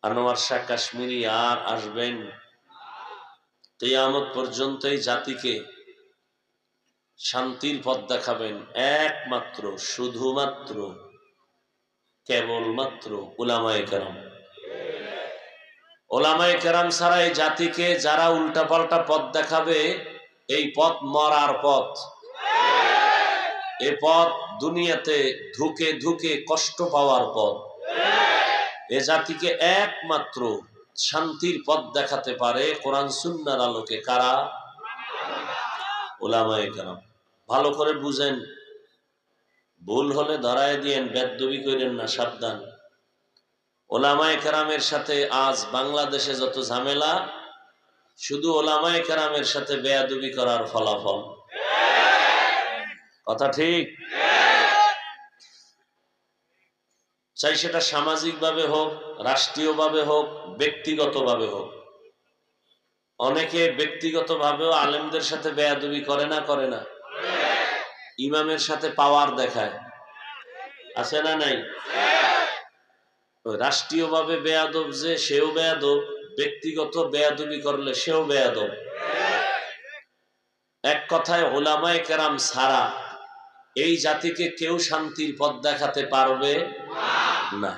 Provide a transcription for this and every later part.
আনোয়ার শাহ কাশ্মীরি আর আসবেন কিয়ামত পর্যন্ত এই জাতিকে শান্তির পথ দেখাবেন একমাত্র শুধুমাত্র কেবলমাত্র উলামায়ে কেরাম। উলামায়ে কেরাম ছাড়া এই জাতিকে যারা উল্টাপাল্টা পথ দেখাবে, এই পথ মরার পথ। এ পথ দুনিয়াতে ধুকে ধুকে কষ্ট পাওয়ার পথ। এ জাতিকে একমাত্র শান্তির পথ দেখাতে পারে কোরআন সুন্নাহর আলোকে কারা? উলামায়ে কেরাম। ভালো করে বুঝেন, ভুল হলে ধরায় দিয়েন, বেদবি করেন না, সাবধান। উলামায়ে কেরামের সাথে আজ বাংলাদেশে যত ঝামেলা, শুধু উলামায়ে কেরামের সাথে বেয়াদবি করার ফলাফল। কথা ঠিক? চাই সেটা সামাজিকভাবে হোক, রাষ্ট্রীয়ভাবে হোক, ব্যক্তিগতভাবে হোক। অনেকে ব্যক্তিগতভাবেও আলেমদের সাথে বেয়াদবি করে না? করে না? ইমামের সাথে পাওয়ার দেখায়, আছে না নাই? রাষ্ট্রীয়ভাবে বেয়াদব যে, সেও বেয়াদব, ব্যক্তিগত বেয়াদবি করলে সেও বেয়াদব। এক কথায় উলামায়ে কেরাম ছাড়া এই জাতিকে কেউ শান্তির পথ দেখাতে পারবে না।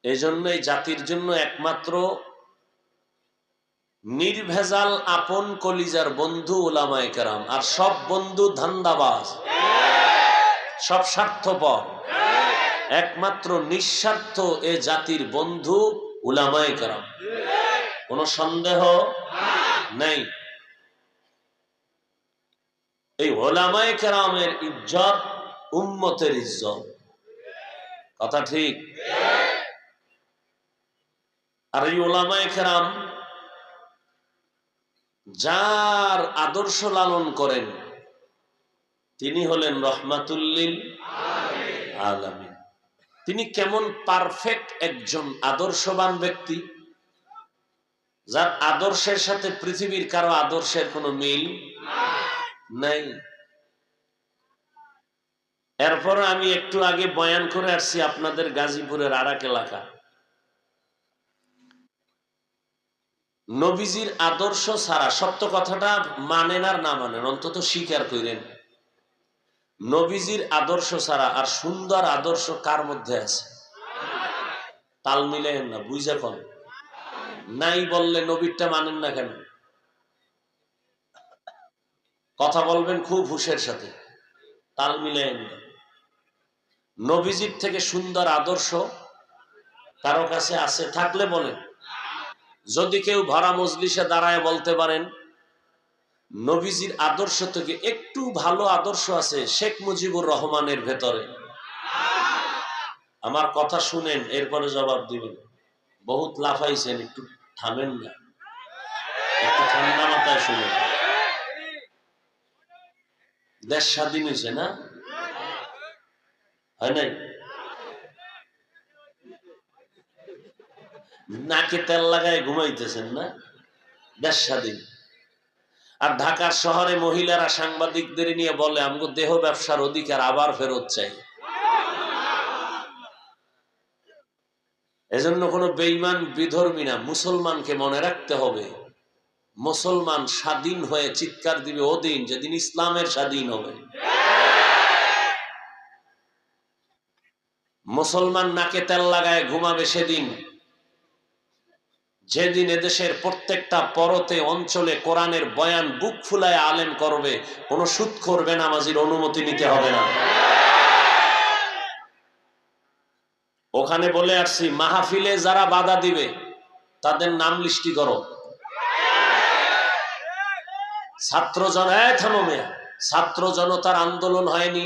এজন্য এই জাতির জন্য একমাত্র নির্ভেজাল আপন কলিজার বন্ধু উলামায়ে কেরাম। আর সব বন্ধু ধান্দাবাজ, সব স্বার্থপর। একমাত্র নিঃস্বার্থ এ জাতির বন্ধু উলামায়ে কেরাম, কোনো সন্দেহ নেই। এই উলামায়ে কেরামের ইজ্জত উম্মতের ইজ্জত। কথা ঠিক? আর এই উলামায়ে কেরাম যার আদর্শ লালন করেন তিনি হলেন রহমাতুল লিল আলামিন। তিনি কেমন পারফেক্ট একজন আদর্শবান ব্যক্তি, যার আদর্শের সাথে পৃথিবীর কারো আদর্শের কোনো মিল নাই। এরপর আমি একটু আগে বয়ান করে আসছি আপনাদের গাজীপুরের আরাক এলাকা। নবীজির আদর্শ ছাড়া, সত্য কথাটা মানেন আর না মানেন, অন্তত স্বীকার করেন, নবীজির আদর্শ ছাড়া আর সুন্দর আদর্শ কার মধ্যে আছে? তাল মিলেন না, বুঝে কোন নাই বললে নবীরটা মানেন না কেন? কথা বলবেন খুব হুঁশের সাথে, তাল মিলেন না। নবীজির থেকে সুন্দর আদর্শ কারো কাছে আছে? থাকলে বলেন। যদি কেউ ভরা মজলিসে দাঁড়ায় বলতে পারেন নবীজির আদর্শ থেকে একটু ভালো আদর্শ আছে শেখ মুজিবুর রহমানের ভেতরে, আমার কথা শুনেন, এরপরে জবাব দিবেন। বহুত লাফাইছেন, একটু থামেন না, একটু ঠান্ডা মাথায় শুনেন। দেশ স্বাধীন হয়েছে না? হয় নাই? নাকে তেল লাগায় ঘুমাইতেছেন না? দেশ স্বাধীন। আর ঢাকার শহরে মহিলারা সাংবাদিকদের নিয়ে বলে আমগো দেহ ব্যবসার অধিকার আবার ফেরত চাই। এজন্য কোনো বেঈমান বিধর্মী না, মুসলমানকে মনে রাখতে হবে, মুসলমান স্বাধীন হয়ে চিৎকার দিবে ওদিন যেদিন ইসলামের স্বাধীন হবে। মুসলমান নাকে তেল লাগায় ঘুমাবে সেদিন, যেদিন এদেশের প্রত্যেকটা পরতে অঞ্চলে কোরআনের বয়ান বুক ফুলায় আলেম করবে, কোন সুদখোর বেনামাজির অনুমতি নিতে হবে না। ওখানে বলে আসছি, মাহফিলে যারা বাধা দিবে তাদের নাম লিস্টি করো। ছাত্র জনতার আন্দোলন হয়নি,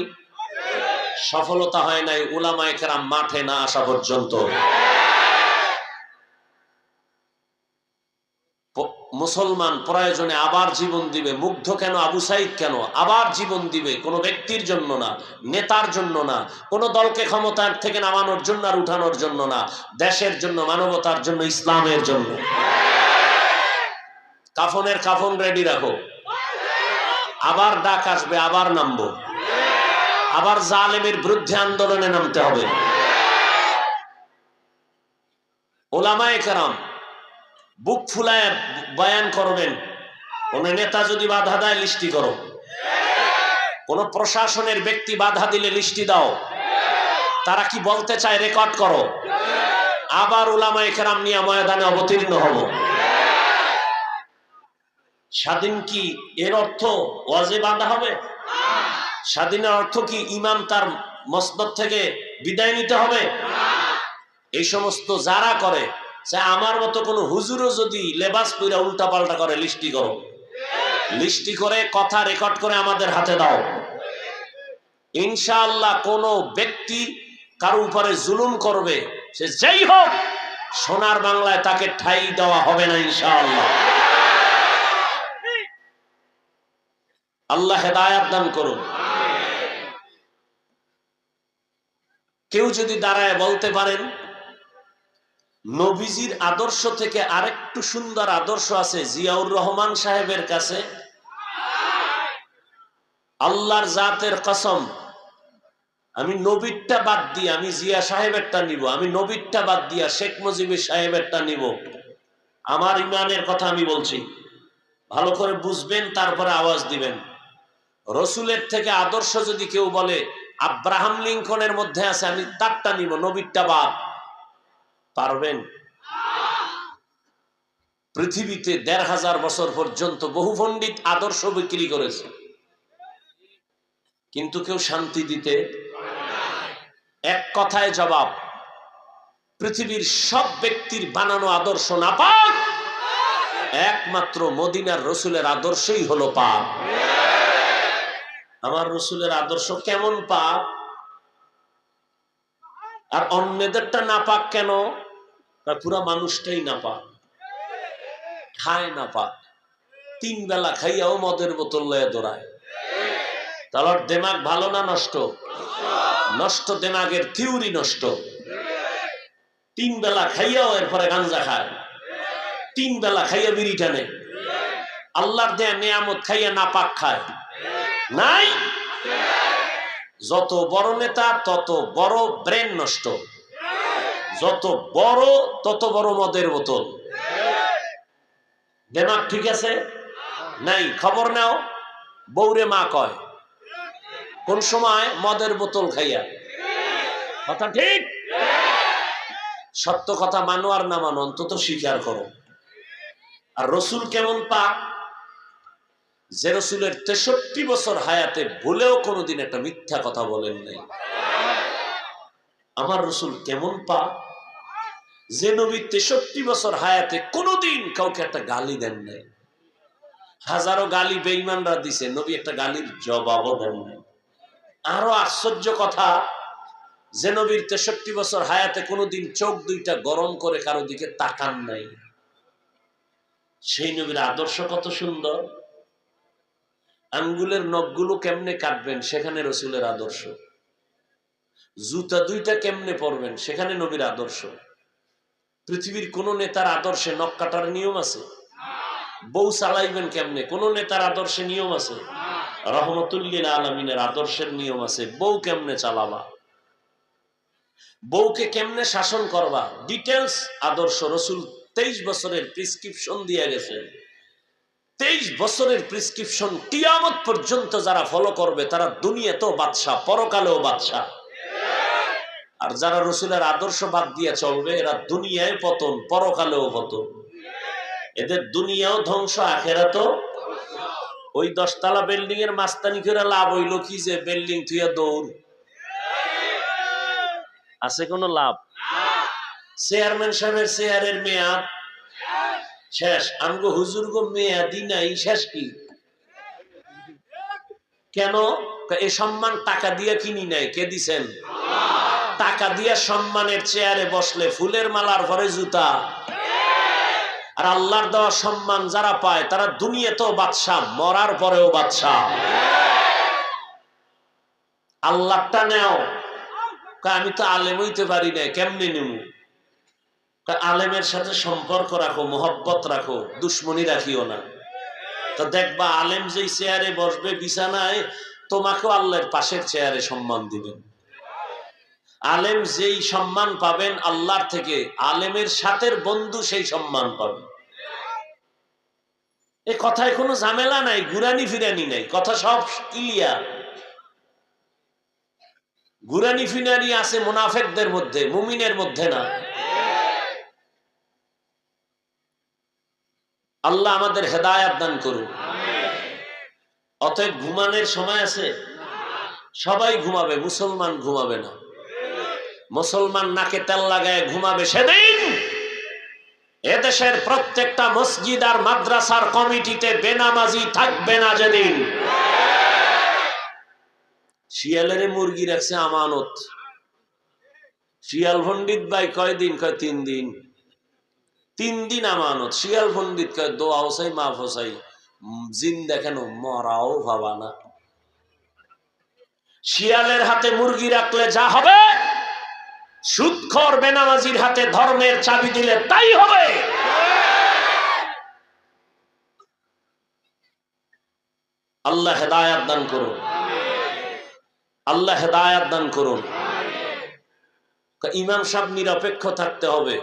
সফলতা হয় নাই উলামায়ে কেরাম মাঠে না আসা পর্যন্ত। মুসলমান প্রয়োজনে আবার জীবন দিবে। মুগ্ধ কেন? আবু সাইদ কেন আবার জীবন দিবে? কোন ব্যক্তির জন্য না, নেতার জন্য না, কোন দলকে ক্ষমতার থেকে নামানোর জন্য আর উঠানোর জন্য না, দেশের জন্য, মানবতার জন্য, ইসলামের জন্য। কাফনের কাফন রেডি রাখো, আবার ডাক আসবে, আবার নামবো, আবার জালেমের বিরুদ্ধে আন্দোলনে নামতে হবে। ওলামায়ে কেরাম বুক ফুলায় বয়ান করবেন। কোন নেতা যদি বাধা দেয় লিস্টি করো, কোন প্রশাসনের ব্যক্তি বাধা দিলে লিস্টি দাও, তারা কি বলতে চায় রেকর্ড করো, আবার উলামায়ে কেরাম নিয়ে ময়দানে অবতীর্ণ হব। স্বাধীন কি এর অর্থ ওয়াজে বাধা হবে? স্বাধীনের অর্থ কি ইমাম তার মসনদ থেকে বিদায় নিতে হবে? এই সমস্ত যারা করে, আমার মতো কোন হুজুরও যদি লেবাস পইরা উল্টা পাল্টা করে লিস্টি করো, লিস্টি করে কথা রেকর্ড করে আমাদের হাতে দাও। ইনশাআল্লাহ কোন ব্যক্তি কারো উপরে জুলুম করবে, সে যেই হোক, সোনার বাংলায় তাকে ঠাঁই দেওয়া হবে না ইনশাআল্লাহ। আল্লাহ হেদায়েত দান করুন। কেউ যদি দাঁড়ায় বলতে পারেন নবীজির আদর্শ থেকে আরেকটু সুন্দর আদর্শ আছে জিয়াউর রহমান সাহেবের কাছে, আল্লাহর জাতের কসম, আমি নবীরটা বাদ দিয়ে আমি জিয়া সাহেবেরটা নিব, আমি নবীরটা বাদ দিয়া শেখ মুজিবুর সাহেবেরটা নিব। আমার ইমানের কথা আমি বলছি, ভালো করে বুঝবেন, তারপরে আওয়াজ দিবেন। রসুলের থেকে আদর্শ যদি কেউ বলে আব্রাহাম লিঙ্কনের মধ্যে আছে, আমি তারটা নিব, নবীরটা বাদ। পারবেন? পৃথিবীতে ১৫০০ বছর পর্যন্ত বহু পণ্ডিত আদর্শ বিক্রি করেছে, কিন্তু কেউ শান্তি দিতে। এক কথায় জবাব, পৃথিবীর সব ব্যক্তির বানানো আদর্শ না পাক, একমাত্র মদিনার রসুলের আদর্শই হলো পাক। আমার রসুলের আদর্শ কেমন পাক, আর অন্যদেরটা না পাক কেন? পুরা মানুষটাই না পাক, খায় না পাক, 3 বেলা খাইয়াও মদের বোতল লয়ে দৌড়ায়। তাহলে দেমাগ ভালো না নষ্ট? নষ্ট, দেমাগের থিওরি নষ্ট। 3 বেলা খাইয়াও এরপরে গাঞ্জা খায়, 3 বেলা খাইয়া বিড়ি টানে, আল্লাহর দেয়া নিয়ামত খাইয়া না পাক খায় নাই। যত বড় নেতা তত বড় ব্রেন নষ্ট, যত বড় তত বড় মদের বোতল। দেমাগ ঠিক আছে নাই? খবর নাও, বৌরে মা কয় কোন সময় মদের বোতল খাইয়া। কথা ঠিক? সত্য কথা মানো আর না মানো, অন্তত স্বীকার করো। আর রসুল কেমন পাক, যে রসুলের 63 বছর হায়াতে ভুলেও কোনোদিন একটা মিথ্যা কথা বলেন নাই। আমার রসুল কেমন পাক, যে নবী 63 বছর হায়াতে কোনোদিন কাউকে একটা গালি দেন নাই। হাজারো গালি বেঈমানরা দিছে, নবী একটা গালির জবাবও দেন নাই। আরো আশ্চর্য কথা, যে নবীর 63 বছর হায়াতে কোনোদিন চোখ দুইটা গরম করে কারো দিকে তাকান নাই, সেই নবীর আদর্শ কত সুন্দর। আঙ্গুলের নখগুলো কেমনে কাটবেন, সেখানে রসুলের আদর্শ। জুতা দুইটা কেমনে পরবেন, সেখানে নবীর আদর্শ। পৃথিবীর কোন নেতার আদর্শে নখ কাটার নিয়ম আছে? বউ চালাইবেন কেমনে, কোন নেতার আদর্শে নিয়ম আছে? রহমতুল্লিল আলমিনের আদর্শের নিয়ম আছে। বউ কেমনে চালাবা, বউকে কেমনে শাসন করবা, ডিটেলস আদর্শ রসুল 23 বছরের প্রেসক্রিপশন দিয়ে গেছেন। 23 বছরের প্রেসক্রিপশন কিয়ামত পর্যন্ত যারা ফলো করবে তারা দুনিয়াতেও বাদশা, পরকালেও বাদশা। আর যারা রসুলের আদর্শ বাদ দিয়ে চলবে এরা দুনিয়ায় পতন, পরকালেও পতন। এদের দুনিয়াও ধ্বংস, আখেরাতও। ওই 10 তলা বিল্ডিং এর মাস্তানি করে লাভ হইল কি, যে বিল্ডিং থুইয়া দৌড় আছে কোন লাভ? চেয়ারম্যান সাহেবের চেয়ারের মেয়াদ শেষ, আমগো হুজুর গো মেয়াদি নাই, শেষ কি? কেন? এই সম্মান টাকা দিয়ে কিনি নাই, কে দিছেন? টাকা দিয়ে সম্মানের চেয়ারে বসলে ফুলের মালার পরে জুতা। আর আল্লাহর দেওয়া সম্মান যারা পায় তারা দুনিয়াতেও বাদশা, মরার পরেও বাদশা। আল্লাহটা নেও, আমি তো আলেম হইতে পারি না, কেমনে নেব? আলেমের সাথে সম্পর্ক রাখো, মোহব্বত রাখো, দুশ্মনী রাখিও না। তো দেখবা আলেম যেই চেয়ারে বসবে বিছানায়, তোমাকেও আল্লাহর পাশের চেয়ারে সম্মান দিবেন। আলেম যেই সম্মান পাবেন আল্লাহর থেকে, আলেমের সাথে বন্ধু সেই সম্মান পাবে। এ কথায় কোনো ঝামেলা নাই, ঘুরানি ফিরানি নাই, কথা সব ক্লিয়ার। ঘুরানি ফিরানি আছে মুনাফিকদের মধ্যে, মুমিনের মধ্যে না। আল্লাহ আমাদের হেদায়েত দান করুন। অতএব ঘুমানোর সময় আছে? সবাই ঘুমাবে, মুসলমান ঘুমাবে না। মুসলমান নাকে তেল লাগায় ঘুমাবে সেদিন এদেশের প্রত্যেকটা মসজিদ আর মাদ্রাসার কমিটিতে বেনামাজি থাকবে না যেদিন। শিয়ালের মুরগি রাখছে আমানত। শিয়াল পণ্ডিত ভাই কয়দিন? কয় 3 দিন। 3 দিন আমানত। শিয়াল পণ্ডিত কয় দোয়া হোসাই মাফ হোসাই, জিন দেখেন মরাও ভাবা না। শিয়ালের হাতে মুরগি রাখলে যা হবে, সুদখোর বেনামাজির হাতে ধর্মের চাবি দিলে তাই হবে। আল্লাহ হেদায়েত দান করুন, আল্লাহ হেদায়েত দান করুন। ইমাম সাহেব নিরপেক্ষ থাকতে হবে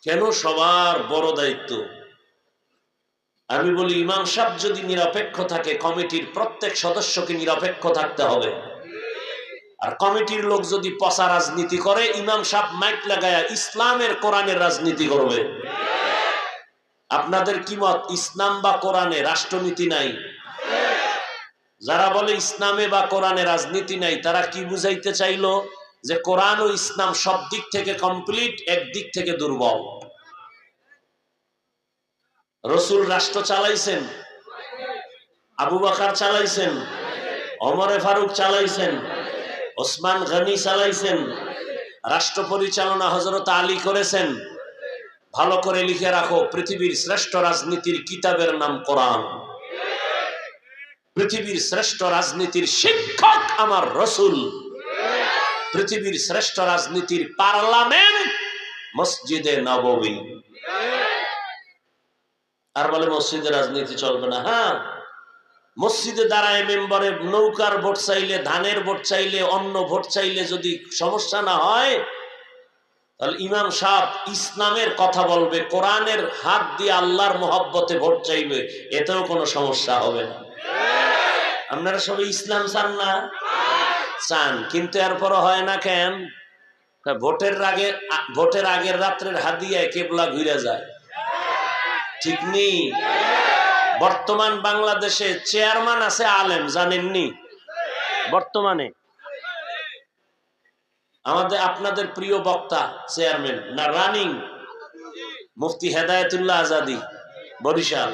কেন? সবার বড় দায়িত্ব। আমি বলি ইমাম সাহেব যদি নিরপেক্ষ থাকে, কমিটির প্রত্যেক সদস্যকে নিরপেক্ষ থাকতে হবে। আর কমিটির লোক যদি পচা রাজনীতি করে, ইমাম সাহেব মাইক লাগায়া ইসলামের কোরআনের রাজনীতি করবে। আপনাদের কি মত? ইসলাম বা কোরআনে রাষ্ট্রনীতি নাই? যারা বলে ইসলামে বা কোরআনে রাজনীতি নাই, তারা কি বুঝাইতে চাইলো? যে কোরআন ও ইসলাম সব দিক থেকে কমপ্লিট, একদিক থেকে দুর্বল। রসুল রাষ্ট্র চালাইছেন, আবু বকর চালাইছেন, ওমরে ফারুক চালাইছেন, ওসমান গনি চালাইছেন, রাষ্ট্র পরিচালনা হযরত আলী করেছেন। ভালো করে লিখে রাখো, পৃথিবীর শ্রেষ্ঠ রাজনীতির কিতাবের নাম কোরআন। পৃথিবীর শ্রেষ্ঠ রাজনীতির শিক্ষক আমার রসুল। পৃথিবীর শ্রেষ্ঠ রাজনীতির পার্লামেন্ট মসজিদে নববী। আর বলে মসজিদে রাজনীতি চলবে না। হ্যাঁ, মসজিদে দাঁড়ায় মেম্বারে নৌকার ভোট চাইলে, ধানের ভোট চাইলে, অন্য ভোট চাইলে যদি সমস্যা না হয়, তাহলে ইমাম সাহেব ইসলামের কথা বলবে, কোরআনের হাত দিয়ে আল্লাহর মহব্বতে ভোট চাইবে, এতেও কোনো সমস্যা হবে না। আপনারা সবাই ইসলাম চান না? চান, কিন্তু এরপরও হয় না কেন? ভোটের আগের রাত্রের হাদিয়ায় কেবলা ঘুরে যায়। ঠিক নেই? বর্তমান বাংলাদেশে চেয়ারম্যান আছে আলেম, জানেননি? বর্তমানে আপনাদের প্রিয় বক্তা চেয়ারম্যান না রানিং? মুফতি হেদায়েতুল্লাহ আজাদি বরিশাল।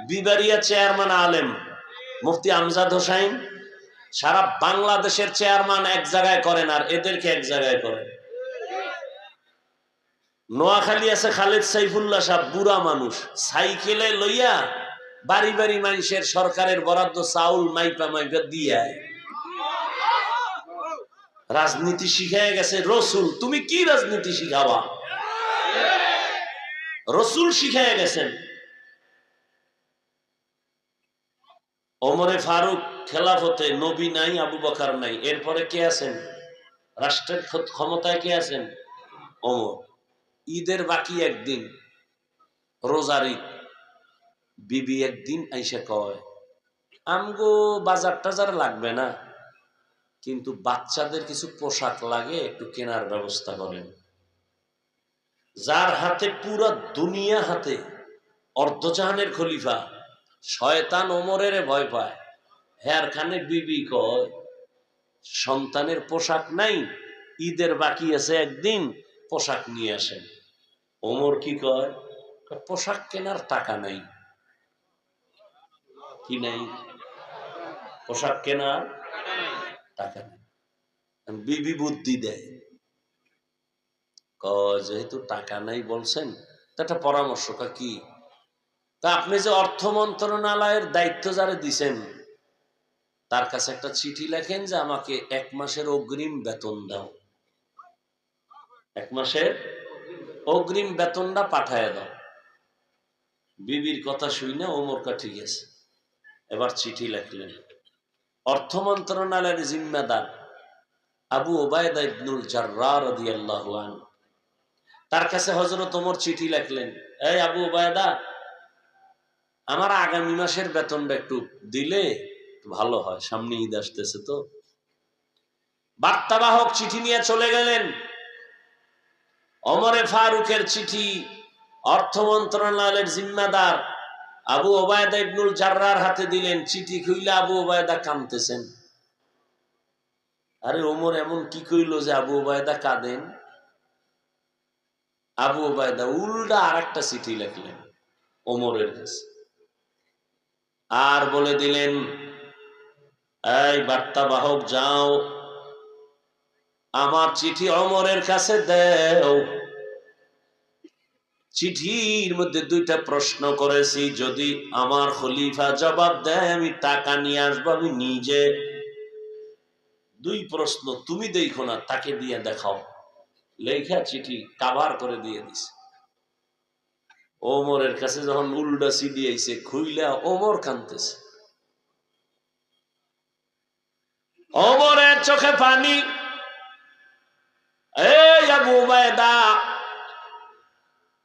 বিবারিয়া চেয়ারম্যান আলেম মুফতি আমজাদ হোসাইন। সারা বাংলাদেশের চেয়ারম্যান এক জায়গায় করেন, আর এদেরকে এক জায়গায় করেন। নোয়াখালী আছে খালেদ সাইফুল্লাহ সাহেব, বুড়া মানুষ, সাইকেলে লইয়া বাড়ি বাড়ি মানুষের সরকারের বরাদ্দ চাউল মাইপা মাইপা দিয়ে রাজনীতি শিখায় গেছে রসুল। তুমি কি রাজনীতি শিখাবা? রসুল শিখায় গেছেন। ওমরে ফারুক খেলাফতে, নবী নাই, আবু বকর নাই, এরপরে কে আছেন? রাষ্ট্রের ক্ষমতায় কে আছেন? ওমর। ঈদের বাকি একদিন, রোজার ঈদ, বিবি একদিন আইসা কয়, আমগো বাজার টাজার লাগবে না, কিন্তু বাচ্চাদের কিছু পোশাক লাগে, একটু কেনার ব্যবস্থা করেন। যার হাতে পুরো দুনিয়া হাতে, অর্ধজাহানের খলিফা, শয়তান ওমরের ভয় পায়। হ্যার খানে বিবি কয়, সন্তানের পোশাক নাই, ঈদের বাকি আছে একদিন, পোশাক নিয়ে আসেন। ওমর কি কয়? পোশাক কেনার টাকা নাই। কি নাই? পোশাক কেনার টাকা নেই। বিবি বুদ্ধি দেয়, যেহেতু টাকা নাই বলছেন, একটা পরামর্শ। কি? তা আপনি যে অর্থ মন্ত্রণালয়ের দায়িত্ব যারা দিছেন, তার কাছে একটা চিঠি লেখেন যে আমাকে 1 মাসের অগ্রিম বেতন দাও, 1 মাসের অগ্রিম বেতনটা পাঠায় দাও। বিবির কথা শুই না ওমর কা ঠিক আছে। এবার চিঠি লেখলেন, অর্থ মন্ত্রণালয়ের জিম্মেদার আবু উবায়দা ইবনুল জাররাহ রাদিয়াল্লাহু আনহু, তার কাছে হযরত ওমর চিঠি লিখলেন, এই আবু উবায়দা, আমার আগামী মাসের বেতনটা একটু দিলে ভালো হয়, সামনে ঈদ আসতেছে তো। বার্তাবাহক চিঠি নিয়ে চলে গেলেন। ওমরে ফারুকের চিঠি অর্থ মন্ত্রণালয়ের জিম্মাদার আবু উবায়দা ইবনুল জাররাহর হাতে দিলেন। চিঠি খুইলা আবু উবায়দা কাঁদতেছেন। আরে ওমর এমন কি কইল যে আবু উবায়দা কাঁদেন? আবু উবায়দা উল্টা আরেকটা চিঠি লিখলেন ওমরের কাছে, আর বলে দিলেন, এই বার্তাবাহক যাও, আমার চিঠি ওমরের কাছে দাও। চিঠির মধ্যে দুইটা প্রশ্ন করেছি, যদি আমার খলিফা জবাব দেয় আমি টাকা নিয়ে আসবো, আমি নিজে। দুই প্রশ্ন, তুমি দেখো না, তাকে দিয়ে দেখাও। লেখা চিঠি কাভার করে দিয়ে দিছে। ওমরের কাছে যখন উল্টা সিডি আইছে, খুইলা ওমর কাঁদতেছে। ওমরের চোখে পানি। এই আবু উবায়দা,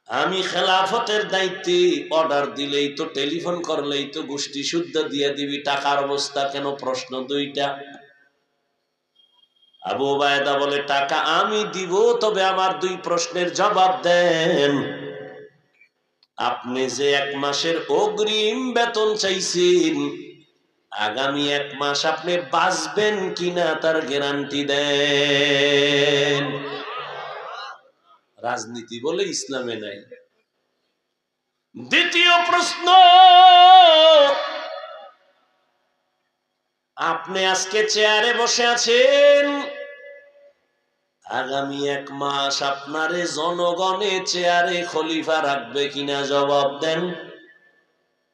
আমি খেলাফতের দায়িত্বে, অর্ডার দিলেই তো, টেলিফোন করলেই তো গোষ্ঠী শুদ্ধ দিয়ে দিবি, টাকার অবস্থা কেন? প্রশ্ন দুইটা। আবু উবায়দা বলে, টাকা আমি দিব, তবে আমার দুই প্রশ্নের জবাব দেন। আপনি যে 1 মাসের অগ্রিম বেতন চাইছেন, আগামী 1 মাস আপনি বাঁচবেন কিনা তার গ্যারান্টি দেন। রাজনীতি বলে ইসলামে নাই। দ্বিতীয় প্রশ্ন, আপনি আজকে চেয়ারে বসে আছেন, আগামী 1 মাস আপনারে জনগণে চেয়ারে খলিফা রাখবে কিনা জবাব দেন।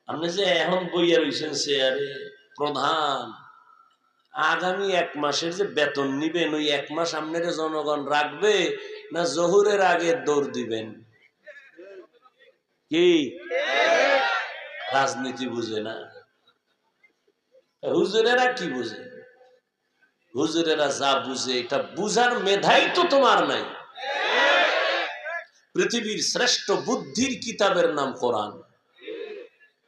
আপনি যে এখন বইয়া রয়েছেন চেয়ারে প্রধান, আগামী 1 মাসের যে বেতন নিবেন, ওই 1 মাস আপনারে জনগণ রাখবে না জোহরের আগে দৌড় দিবেন? কি রাজনীতি বুঝে না? হুজুরেরা কি বুঝে? হুজুরেরা যা বুঝে, এটা বুঝার মেধাই তো তোমার নাই। পৃথিবীর শ্রেষ্ঠ বুদ্ধির কিতাবের নাম কোরআন।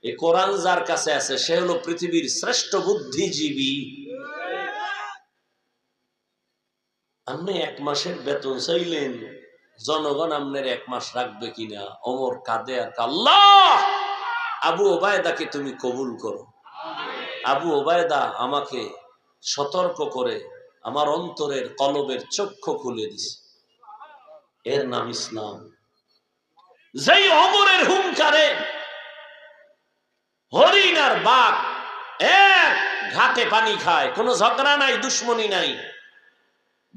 এই কোরআন যার কাছে আছে, সে হলো পৃথিবীর শ্রেষ্ঠ বুদ্ধিজীবী। আপনি 1 মাসের বেতন চাইলেন, জনগণ আপনার 1 মাস রাখবে কিনা? ওমর কাঁদে আর আল্লাহ, আবু উবায়দাকে তুমি কবুল করো। আবু উবায়দা আমাকে সতর্ক করে আমার অন্তরের কলবের চক্ষু খুলে দিছে। এর নাম ইসলাম। যেই ওমরের হুঙ্কারে হরিণ আর বাঘ এক ঘাটে পানি খায়, কোনো ঝগড়া নাই, দুশ্মনী নাই।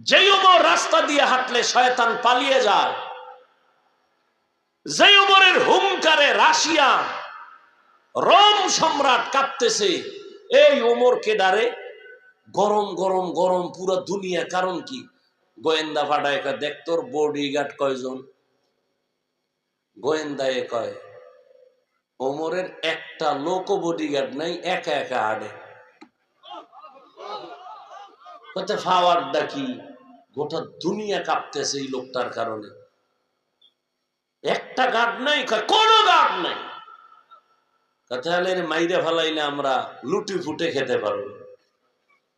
যেই ওমর রাস্তা দিয়ে হাঁটলে শয়তান পালিয়ে যায়, যেই ওমরের হুঙ্কারে রাশিয়া রোম সম্রাট কাঁপতেছে, এই ওমরকে ডারে গরম গরম গরম পুরো দুনিয়া। কারণ কি? গোয়েন্দা ফাটায় কয়, দেখ তোর বডিগার্ড কয়জন? গোয়েন্দায় কয়, ওমরের একটা লোক বডিগার্ড নাই, একা একা হাঁটে। কত ফাওয়ারটা কি? গোটা দুনিয়া কাঁপতেছে এই লোকটার কারণে। একটা গার্ড নাই, কোনো গার্ড নাই। তাহলে মাইরে ফেলাইলে আমরা লুটি ফুটে খেতে পারবো।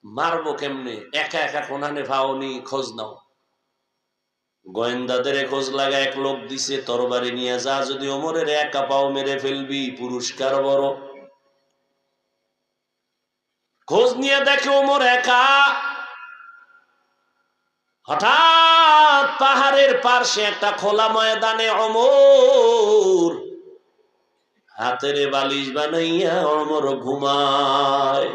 মারবো কেমনে? একা একা কোনানে ফাওনি, খোঁজ নাও। গোয়েন্দাদের খোঁজ লাগা এক লোক দিছে, তরবারি নিয়ে যা, যদি ওমরের একা পাও মেরে ফেলবি, পুরস্কার বড়। খোঁজ নিয়ে দেখে ওমর একা। হঠাৎ পাহাড়ের পার্শ্বে একটা খোলা ময়দানে ওমর হাতের বালিশ বানাইয়া ওমর ঘুমায়।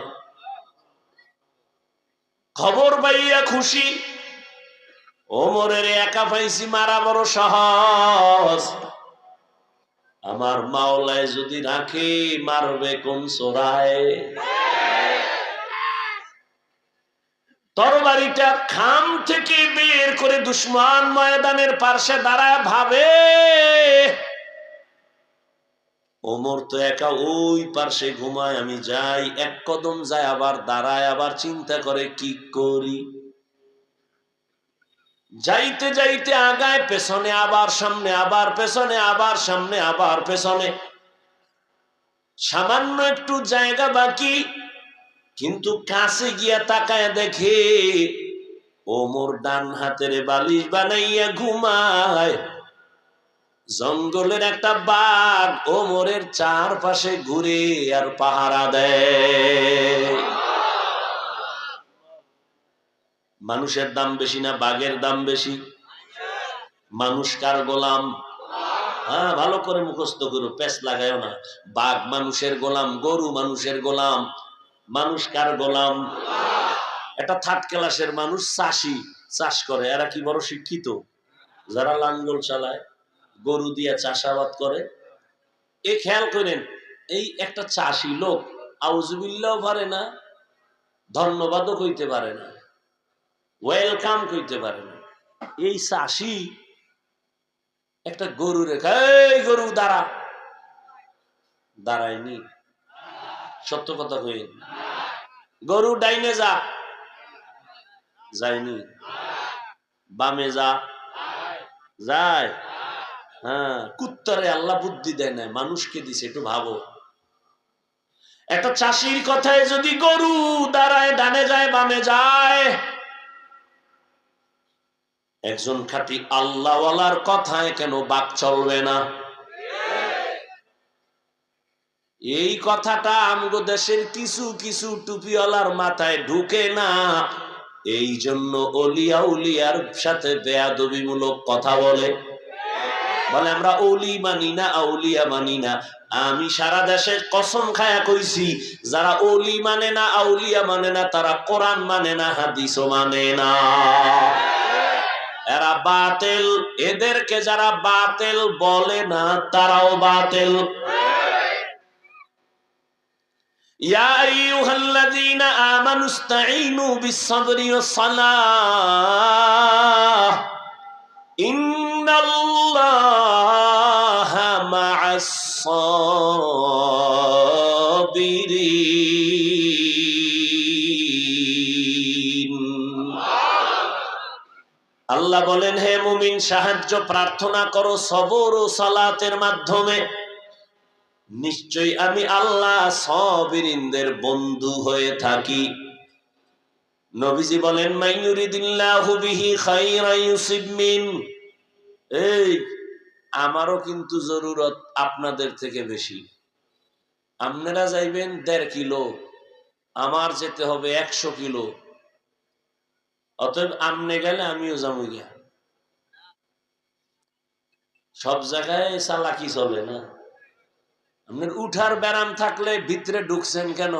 খবর পাইয়া খুশি, ওমরের একা পাইছি, মারা বড় সহজ। আমার মাওলায় যদি রাখে, মারবে কোন চোরায়? তরবারিটা খাম থেকে বের করে দুশ্মন ময়দানের পার্শ্বে দাঁড়ায় ভাবে, ওমর তো একা ওই পার্শ্বে ঘুমায়, আমি যাই। 1 কদম যায়, আবার দাঁড়ায়, আবার চিন্তা করে কি করি। যাইতে যাইতে আগায় পেছনে, আবার সামনে, আবার পেছনে, আবার সামনে, আবার পেছনে। সামান্য একটু জায়গা বাকি, কিন্তু কাছে গিয়া তাকায় দেখে ওমর ডান হাতের বালিশ বানাইয়া ঘুমায়। জঙ্গলের একটা বাঘ ওমরের চারপাশে ঘুরে আর পাহারা দেয়। মানুষের দাম বেশি না বাঘের দাম বেশি? মানুষ কার গোলাম? হ্যাঁ, ভালো করে মুখস্থ করো, পেছ লাগায়ও না। বাঘ মানুষের গোলাম, গরু মানুষের গোলাম। মানুষ কার গোলাম? একটা থার্ড ক্লাসের মানুষ চাষি, চাষ করে, এরা কি বড় শিক্ষিত? যারা লাঙ্গল চালায়, গরু দিয়ে চাষাবাদ করে। এই খেয়াল করেন, এই একটা চাষি লোক আউযুবিল্লাহ পারে না, ধন্যবাদও কইতে পারে না, ওয়েলকাম কইতে পারে না। এই চাষি একটা গরু রেখা, এই গরু দাঁড়া, দাঁড়ায়নি। সত্য কথা কই, গরু ডাইনে যা, যায়নি। বামে যা, যায়। হ্যাঁ, কুত্তারে আল্লাহ বুদ্ধি দেয় না, মানুষকে দিছে, একটু ভাবো। একটা চাষির কথায় যদি গরু দাঁড়ায়, ডানে যায় বামে যায়, একজন খাঁটি আল্লাহওয়ালার কথায় কেন বাক চলবে না? এই কথাটা আমগো দেশের কিছু কিছু টুপিওয়ালার মাথায় ঢুকে না। এই জন্য ওলিয়া উলিয়ার সাথে বেয়াদবিমূলক কথা বলে, বলে আমরা ওলি মানি না, আউলিয়া মানি না। আমি সারা দেশে কসম খায়া কইছি, যারা ওলি মানে না, আউলিয়া মানে না, তারা কোরআন মানে না, হাদিসও মানে না। এরা বাতিল। এদেরকে যারা বাতিল বলে না, তারাও বাতিল। ইয়া আইয়ুহাল্লাযীনা আমানুস্তাঈনু বিস-সাবরি ওয়াস-সালাহ ইন্নাল্লাহা মা'আস-সাবিরিন। আল্লাহ বলেন, হে মুমিন, সাহায্য প্রার্থনা করো সবর ও সালাতের মাধ্যমে। নিশ্চয়ই আমি আল্লাহ সাবিরিনদের বন্ধু হয়ে থাকি। নবীজি বলেন, মাইয়ুরিদিল্লাহু বিহি খায়রান ইউসিব মিন। এই আমারও কিন্তু জরুরত আপনাদের থেকে বেশি। আপনারা যাইবেন 1.5 কিলো, আমার যেতে হবে 100 কিলো। অতএব আমনে গেলে আমিও যাবো গিয়া। সব জায়গায় চালাকি চলে না। আপনার উঠার ব্যারাম থাকলে ভিতরে ঢুকছেন কেন?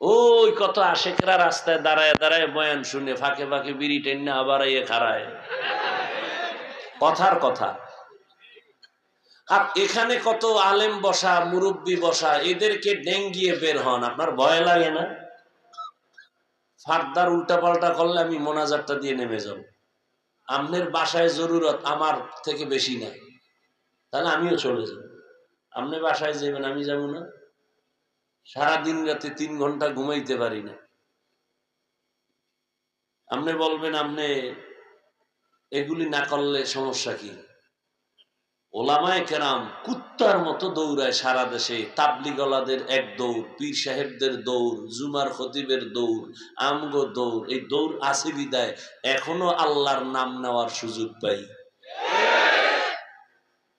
ওই কত আশেকরা রাস্তায় দাঁড়ায় দাঁড়ায় বয়ান শুনে ফাঁকে ফাঁকে বিড়ি টেনে আবার খাড়ায়। কথার কথা। আর এখানে কত আলেম বসা, মুরব্বী বসা, এদেরকে ডেঙ্গিয়ে বের হন, আপনার ভয় লাগে না? ফারদার উল্টা পাল্টা করলে আমি মোনাজাতটা দিয়ে নেমে যাব। আপনার বাসায় জরুরত আমার থেকে বেশি না, তাহলে আমিও চলে যাব। আপনি বাসায় যাবেন, আমি যাব না? সারাদিন রাতে 3 ঘন্টা ঘুমাইতে পারি না। আপনি বলবেন আপনি এগুলি না করলে সমস্যা কি? ওলামায়ে কেরাম কুত্তার মতো দৌড়ায় সারা দেশে। তাবলিগওয়ালাদের এক দৌড়, পীর সাহেবদের দৌড়, জুমার খতিবের দৌড়, আমগো দৌড়। এই দৌড় আছে বিদায় এখনো আল্লাহর নাম নেওয়ার সুযোগ পাই।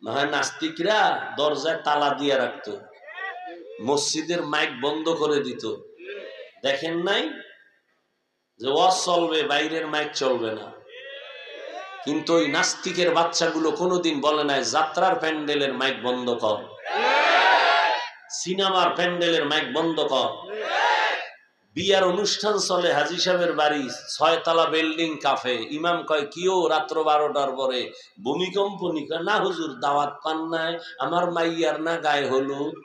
না হয় নাস্তিকরা দরজায় তালা দিয়ে রাখতো, মসজিদের মাইক বন্ধ করে দিত। দেখেন নাই যে ওয়াজ চলবে, বাইরের মাইক চলবে না। কিন্তু ওই নাস্তিকের বাচ্চাগুলো কোনোদিন বলে নাই যাত্রার প্যান্ডেলের মাইক বন্ধ কর, সিনেমার প্যান্ডেলের মাইক বন্ধ কর। বিয়ার অনুষ্ঠান চলে, হাজী সাহেবের বাড়ি, 6 তলা বিল্ডিং, কাফে। ইমাম কয় কিও রাত্র 12টার পরে ভূমিকম্প নিকা? না হুজুর, দাওয়াত পান নাই, আমার মাইয়ার না গায়ে হলুদ।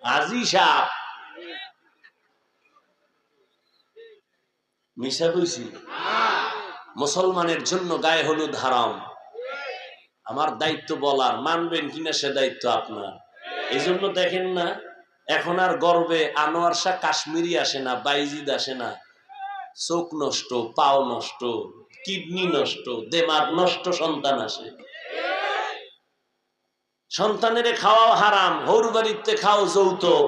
হাজী সাহেব মিশা কইছি? মুসলমানের জন্য গায়ে হলুদ হারাম। আমার দায়িত্ব বলার, মানবেন কিনা সে দায়িত্ব আপনার। এই জন্য দেখেন না, এখন আর গর্বে আনোয়ার শাহ কাশ্মীরি আসে না, বাইজিদ আসে না। চোখ নষ্ট, পাও নষ্ট, কিডনি নষ্ট, দেমাগ নষ্ট সন্তান আসে। সন্তানের খাওয়াও হারাম, হৌর বাড়িতে খাও যৌতুক।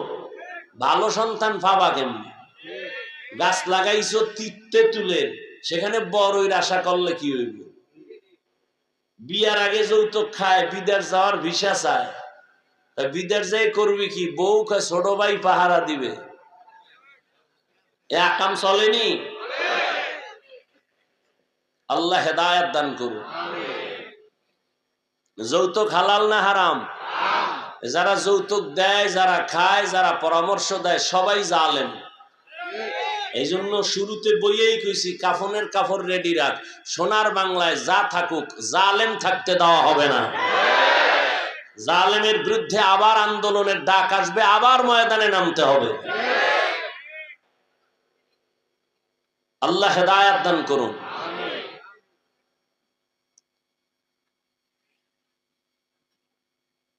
ভালো সন্তান পাবা কেমনি? গাছ লাগাইছো তিতে তুলে, সেখানে বড়ইর আশা করলে কি হইব? বিয়ার আগে যৌতুক খায়, বিদেশ যাওয়ার ভিসা চায়, বিদেশ যাই করবি কি? বউ কয় ছোট ভাই পাহারা দিবে। এ আকাম চলেনি। আল্লাহ হেদায়েত দান করুন। যৌতুক হালাল না হারাম? যারা যৌতুক দেয়, যারা খায়, যারা পরামর্শ দেয়, সবাই জালেম। এই জন্য শুরুতে বইয়েই কইছি, কাফনের কাপড় রেডি রাখ। সোনার বাংলায় যা থাকুক, জালেম থাকতে দেওয়া হবে না। জালেমের বিরুদ্ধে আবার আন্দোলনের ডাক আসবে, আবার ময়দানে নামতে হবে। আল্লাহ হেদায়েত দান করুন।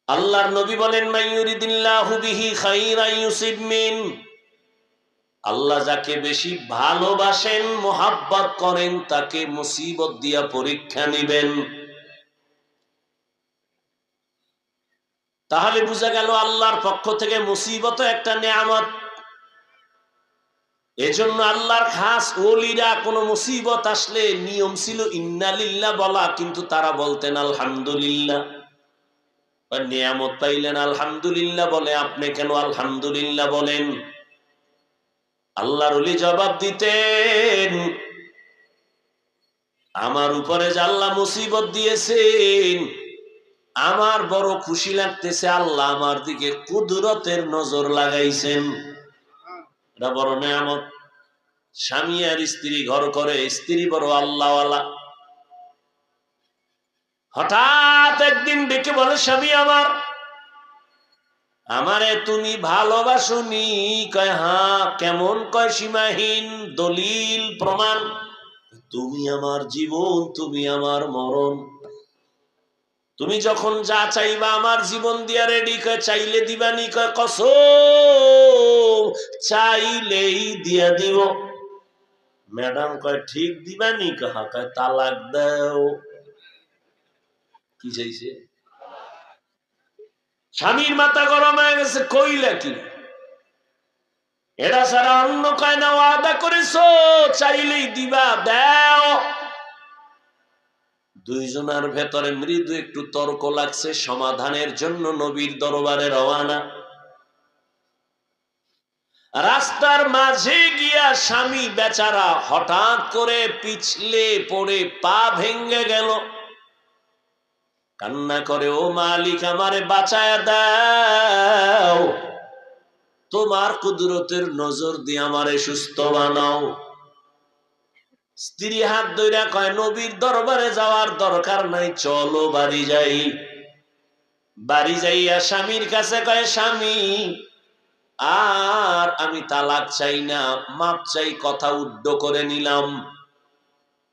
আল্লাহর নবী বলেন, মাইয়ুরিদিল্লাহু বিহি খাইরান ইউসিব মিন। আল্লাহ যাকে বেশি ভালোবাসেন, মোহাব্বত করেন, তাকে মুসিবত দিয়া পরীক্ষা নিবেন। তাহলে বোঝা গেল আল্লাহর পক্ষ থেকে মুসিবত একটা নেয়ামত। এজন্য আল্লাহর খাস ওলিরা কোন মুসিবত আসলে নিয়ম ছিল ইন্না লিল্লাহ বলা, কিন্তু তারা বলতেন আলহামদুলিল্লাহ। নিয়ামত পাইলেন আলহামদুলিল্লাহ বলে, আপনি কেন আলহামদুলিল্লাহ বলেন? আল্লাহর ওলি জবাব দিতেন, আমার উপরে যে আল্লাহ মুসিবত দিয়েছেন, আমার বড় খুশি লাগতেছে। আল্লাহ আমার দিকে কুদরতের নজর লাগাইছেন। এটা বড় নিয়ামত। স্বামী আর স্ত্রী ঘর করে, স্ত্রী বড় আল্লাহওয়ালা। হঠাৎ একদিন ডেকে বলে, স্বামী আমার, আমারে তুমি ভালোবাসুনি? কয় হ্যাঁ। কেমন? কয় সীমাহীন, দলিল প্রমাণ। তুমি আমার জীবন, তুমি আমার মরণ। তুমি যখন যা চাইবা আমার জীবন দিয়া রেডি। কয় চাইলে দিবানি? কয় কসম, চাইলেই দিয়া দিব। ম্যাডাম কয় ঠিক দিবানি? কয় তালাক দাও। কি চাইছে? স্বামীর মাথা গরম হয়ে গেছে, কইলা কি? এটা ছাড়া অন্য কয় না, ওয়াদা করেছো চাইলেই দিবা, দাও। দুইজনের ভেতরে মৃদু একটু তর্ক লাগছে, সমাধানের জন্য নবীর দরবারে রওয়ানা। রাস্তার মাঝে গিয়া স্বামী বেচারা হঠাৎ করে পিছলে পড়ে পা ভেঙ্গে গেল। কান্না করে, ও মালিক, আমারে বাঁচায়া দাও, তোমার কুদরতের নজর দিয়ে আমারে সুস্থ বানাও। স্ত্রী হাত ধইরা কয়, নবীর দরবারে যাওয়ার দরকার নাই, চলো বাড়ি যাই। বাড়ি যাইয়া স্বামীর কাছে কয়, স্বামী, আর আমি তালাক চাই না, মাপ চাই, কথা উড্ড করে নিলাম।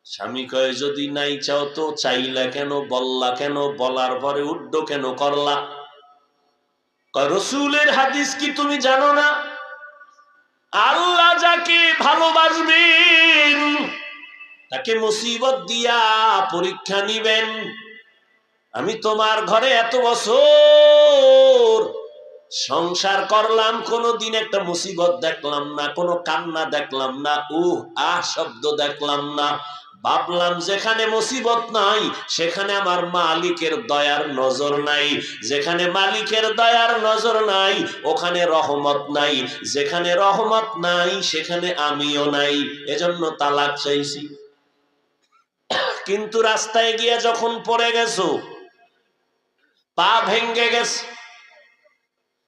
স্বামী কয়, যদি নাই চাও তো চাইলা কেন? বললা কেন? বলার পরে উড্ড কেন করলা? কয়, রাসূলের হাদিস কি তুমি জানো না? আল্লাহ যাকে ভালোবাসবেন তাকে মুসিবত দিয়া পরীক্ষা নিবেন। আমি তোমার ঘরে এত বছর সংসার করলাম, কোনদিন একটা মুসিবত দেখলাম না, কোনো কান্না দেখলাম না, শব্দ দেখলাম না। ভাবলাম যেখানে মুসিবত নাই সেখানে আমার মালিকের দয়ার নজর নাই। যেখানে মালিকের দয়ার নজর নাই ওখানে রহমত নাই। যেখানে রহমত নাই সেখানে আমিও নাই। এজন্য তালাক চাইছি। কিন্তু রাস্তায় গিয়া যখন পড়ে গেছো, পা ভেঙ্গে গেছে,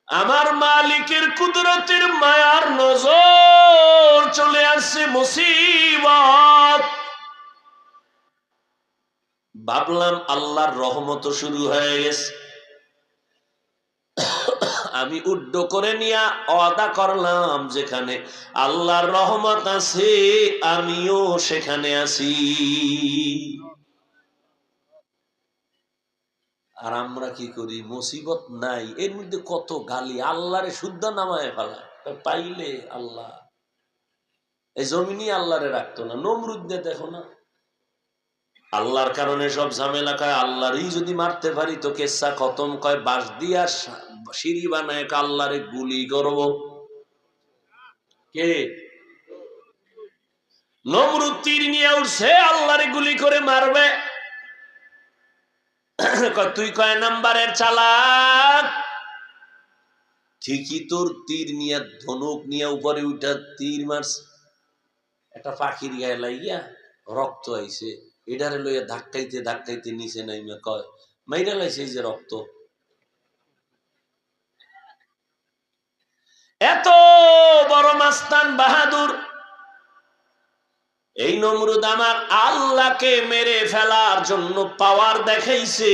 আমার মালিকের কুদরতের মায়ার নজর চলে আসছে, মুসিবত। ভাবলাম আল্লাহর রহমত শুরু হয়ে গেছে। আমি উড্ড করে নিয়া ওয়াদা করলাম, যেখানে আল্লাহর রহমত আছে আমিও সেখানে আছি। আর আমরা কি করি? মুসিবত নাই, এর মধ্যে কত গালি, আল্লাহরে শুদ্ধ নামায় ফেলা, পাইলে আল্লাহ। এই জমিনই আল্লাহরে রাখতো না। নমরুদ দিয়ে দেখো না, আল্লাহর কারণে সব ঝামেলা, কয় আল্লাহরই যদি মারতে পারি তো কেসা খতম, কয় বাঁশ দিয়া সিঁড়ি বানায় আল্লাহরে গুলি করব। কে? নমরুদ তীর নিয়ে উঠছে, আল্লাহরে গুলি করে মারবে। তুই কয় নাম্বারের চালাক? ঠিকই তোর তীর নিয়ে, ধনুক নিয়ে উপরে উঠা তীর মারছে, একটা পাখির গায়ে লাইয়া রক্ত আইছে, এটারে লইয়া ধাক্কাইতে ধাক্কাইতে নিচে নাইমে কয় মাইরা লাইছে এই যে রক্ত। এত বড় মাস্তান বাহাদুর এই নমরুদ আমার আল্লাহকে মেরে ফেলার জন্য পাওয়ার দেখাইছে।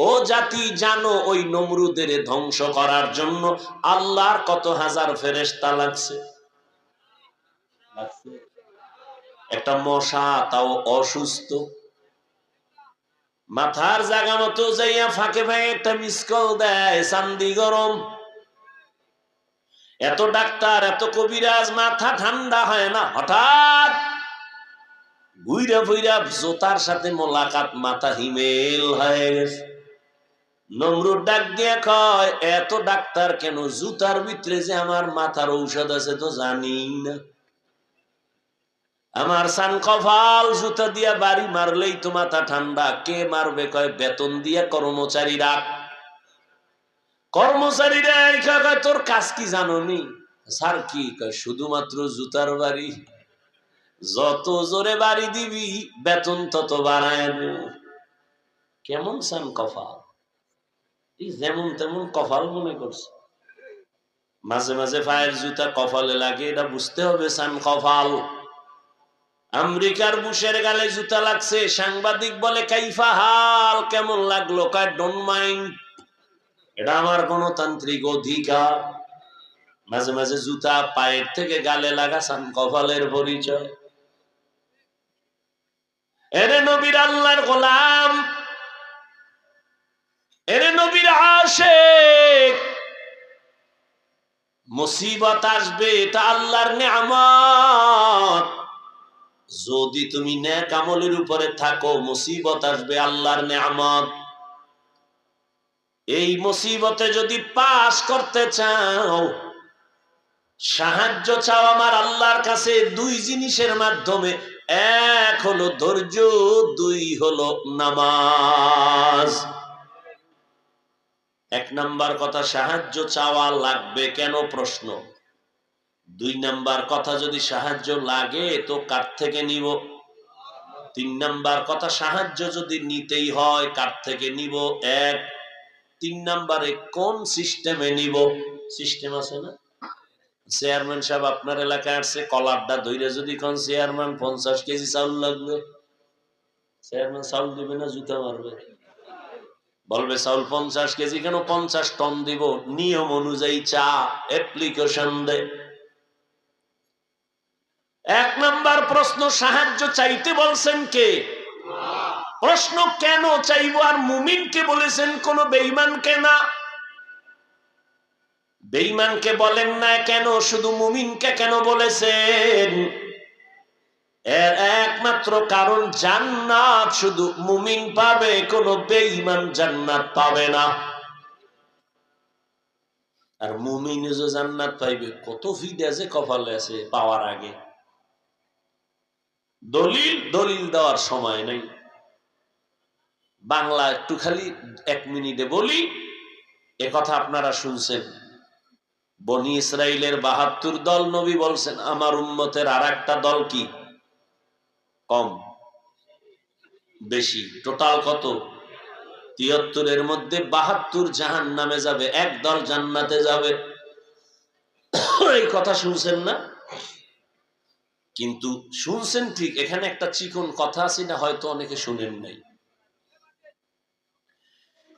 ও জাতি জানো, ওই নমরুদের ধ্বংস করার জন্য আল্লাহর কত হাজার ফেরেশতা লাগছে। একটা মশা তাও অসুস্থ, মাথার জায়গা মতো যাইয়া ফাঁকে ফাঁকে একটা মিস কল দেয়, চান্দি গরম। এত ডাক্তার, এত কবিরাজ, মাথা ঠান্ডা হয় না। হঠাৎ ঘুইরা ফুইরা জোতার সাথে মোলাকাত, মাথা হিমেল হয়ে গেছে। নমরুদ ডাক দিয়া কয়, এত ডাক্তার কেন? জুতার ভিতরে যে আমার মাথার ঔষধ আছে তো জানি না। আমার সান কপাল, জুতা দিয়া বাড়ি মারলেই তো মাথা ঠান্ডা। কে মারবে? কয় বেতন দিয়া কর্মচারীরা। কর্মচারীরা কয় তোর কাজ কি জানো নি? স্যার কি? কয় শুধুমাত্র জুতার বাড়ি, যত জোরে বাড়ি দিবি বেতন তত বাড়ায় দেব। কেমন সান কপাল! এই যেমন তেমন কপাল মনে করছে। মাঝে মাঝে পায়ের জুতা কপালে লাগে, এটা বুঝতে হবে সান কপাল। আমেরিকার বুশের গালে জুতা লাগছে, সাংবাদিক বলে কাইফা হাল, কেমন লাগলো? কয় ডোন্ট মাইন্ড, এটা আমার গণতান্ত্রিক অধিকার। মাঝে মাঝে জুতা পায়ের থেকে গালে লাগা সান কপালের পরিচয়। এরে নবীর আল্লাহর গোলাম, এরে নবীর আশিক, মুসিবত আসবে, এটা আল্লাহর নিয়ামত। যদি তুমি নেক আমলের উপরে থাকো, মুসিবত আসবে, আল্লাহর নিয়ামত। এই মুসিবতে যদি পাস করতে চাও, সাহায্য চাও আমার আল্লাহর কাছে দুই জিনিসের মাধ্যমে। এক হলো ধৈর্য, দুই হলো নামাজ। এক নাম্বার কথা, সাহায্য চাওয়া লাগবে কেন প্রশ্ন। দুই নাম্বার কথা, যদি সাহায্য লাগে তো কার থেকে নিব। তিন নাম্বার কথা, সাহায্য যদি নিতেই হয় কার থেকে নিব। এক। তিন নাম্বারে কোন সিস্টেমে নিব। সিস্টেম আছে না? চেয়ারম্যান সাহেব আপনার এলাকায় আসছে, কলারটা ধইরে যদি কোন চেয়ারম্যান 50 কেজি চাউল লাগবে, চেয়ারম্যান চাউল দিবে না জুতা মারবে? বলবে চাউল 50 কেজি কেন, 50 টন দিব। নিয়ম অনুযায়ী চা অ্যাপ্লিকেশন দে। এক নাম্বার প্রশ্ন, সাহায্য চাইতে বলছেন কে? প্রশ্ন কেন চাইবো? আর মুমিনকে বলেছেন, কোন বেঈমানকে না। বেঈমানকে বলেন না কেন, শুধু মুমিনকে কেন বলেছেন? এর একমাত্র কারণ, জান্নাত শুধু মুমিন পাবে, কোন বেঈমান জান্নাত পাবে না। আর মুমিন যে জান্নাত পাইবে, কত ফিডা যে কপালে আছে পাওয়ার আগে। দলিল দেওয়ার সময় নেই, বাংলা একটু খালি 1 মিনিটে বলি। কথা আপনারা শুনছেন, বনি ইসরাইলের 72 দল, নবী বলছেন আমার উম্মতের আর একটা দল কি কম বেশি, টোটাল কত? 73। এর মধ্যে 72 জাহান্নামে যাবে, এক দল জান্নাতে যাবে। এই কথা শুনছেন না? কিন্তু শুনছেন ঠিক, এখানে একটা চিকন কথা আছে না, হয়তো অনেকে শুনেন নাই।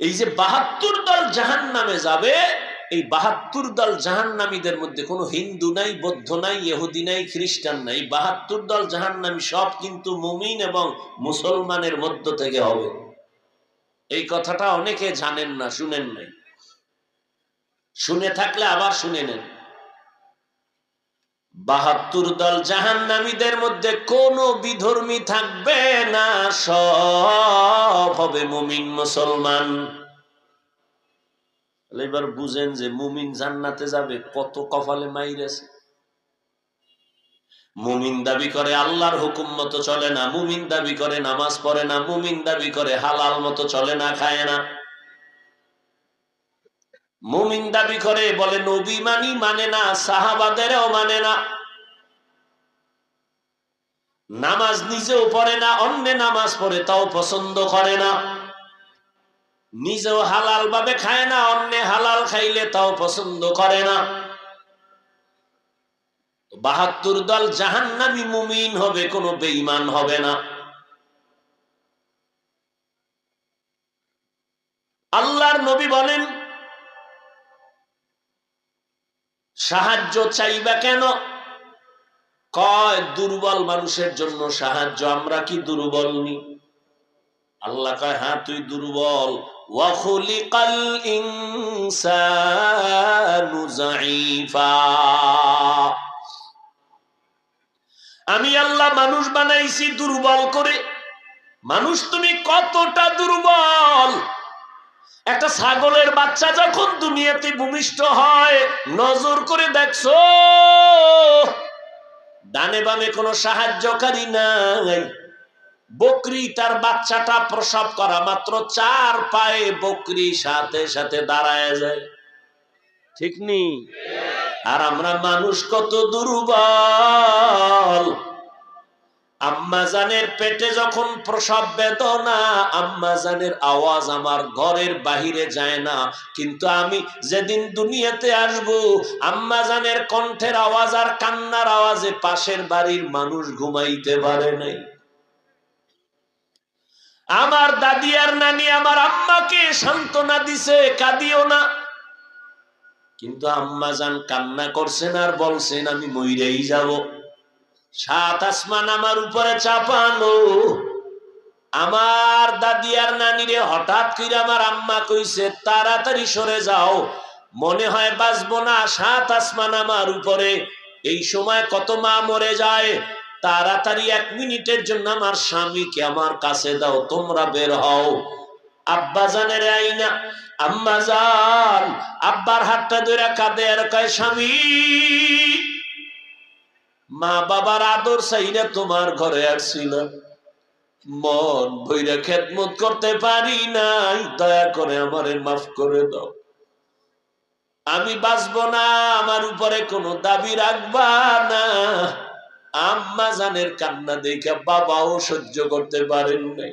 এই যে 72 দল জাহান্নামে যাবে, এই 72 দল জাহান্নামীদের মধ্যে কোনো হিন্দু নাই, বৌদ্ধ নাই, ইহুদি নাই, খ্রিস্টান নাই। 72 দল জাহান্নামী সব কিন্তু মুমিন এবং মুসলমানের মধ্য থেকে হবে। এই কথাটা অনেকে জানেন না, শুনেন নাই। শুনে থাকলে আবার শুনে নেন। ৭২ দল জাহান্নামীদের মধ্যে কোনো বিধর্মী থাকবে না, সব হবে মুমিন মুসলমান। এবার বুঝেন যে মুমিন জান্নাতে যাবে কত কপালে মাইরেছে। মুমিন দাবি করে আল্লাহর হুকুম মতো চলে না, মুমিন দাবি করে নামাজ পড়ে না, মুমিন দাবি করে হালাল মতো চলে না, খায় না। মুমিন দাবি করে বলে নবী মানি, মানে না, সাহাবাদেরও মানে না। নামাজ নিজেও পড়ে না, অন্য নামাজ পড়ে তাও পছন্দ করে না। নিজেও হালাল ভাবে খায় না, অন্য হালাল খাইলে তাও পছন্দ করে না। ৭২ দল জাহান্নামী মুমিন হবে, কোনো বেঈমান হবে না। আল্লাহর নবী বলেন সাহায্য চাইবা কেন? কয় দুর্বল মানুষের জন্য সাহায্য। আমরা কি দুর্বল নি? আল্লাহ কয় হ্যাঁ তুই দুর্বল। ওয়া খুলিকাল ইনসানু যায়ীফা, আমি আল্লাহ মানুষ বানাইছি দুর্বল করে। মানুষ তুমি কতটা দুর্বল! একটা ছাগলের বাচ্চা যখন দুনিয়াতে ভূমিষ্ঠ হয়, নজর করে দেখছো ডানে বামে কোনো সাহায্যকারী নাই। বকরি তার বাচ্চাটা প্রসব করা মাত্র 4 পায়ে বকরি সাথে সাথে দাঁড়ায় যায়, ঠিক নি? আর আমরা মানুষ কত দুর্বল! আম্মা জানের পেটে যখন প্রসব বেদনা, আম্মা জানের আওয়াজ আমার ঘরের বাহিরে যায় না, কিন্তু আমি যেদিন দুনিয়াতে আসব আম্মা জানের কণ্ঠের আওয়াজ আর কান্নার আওয়াজে পাশের বাড়ির মানুষ ঘুমাইতে পারে নাই। আমার দাদি আর নানি আমার আম্মাকে সান্ত্বনা দিছে, কাঁদিও না, কিন্তু আম্মা জান কান্না করছেন আর বলছেন আমি মইরেই যাব। 7 আসমান আমার উপরে চাপানো। আমার দাদি আর নানিরে হঠাৎ করে আমার আম্মা কইছে তাড়াতাড়ি সরে যাও, মনে হয় বাঁচবো না, 7 আসমান আমার উপরে। এই সময় কত মা মরে যায়। তাড়াতাড়ি 1 মিনিটের জন্য আমার স্বামীকে আমার কাছে দাও, তোমরা বের হও। আব্বা জানের আইনা আম্মা জান আব্বার হাতটা ধরে কাঁদে আর কয় স্বামী, মা বাবার আদর চাইলে তোমার ঘরে আসছিলাম, মন ভইরা খেদমত করতে পারি নাই, দয়া করে আমারে মাফ করে দাও। আমি বাঁচবো না, আমার উপরে কোনো দাবি রাখবা না। আম্মা জানের কান্না দেখে বাবাও সহ্য করতে পারেন নাই।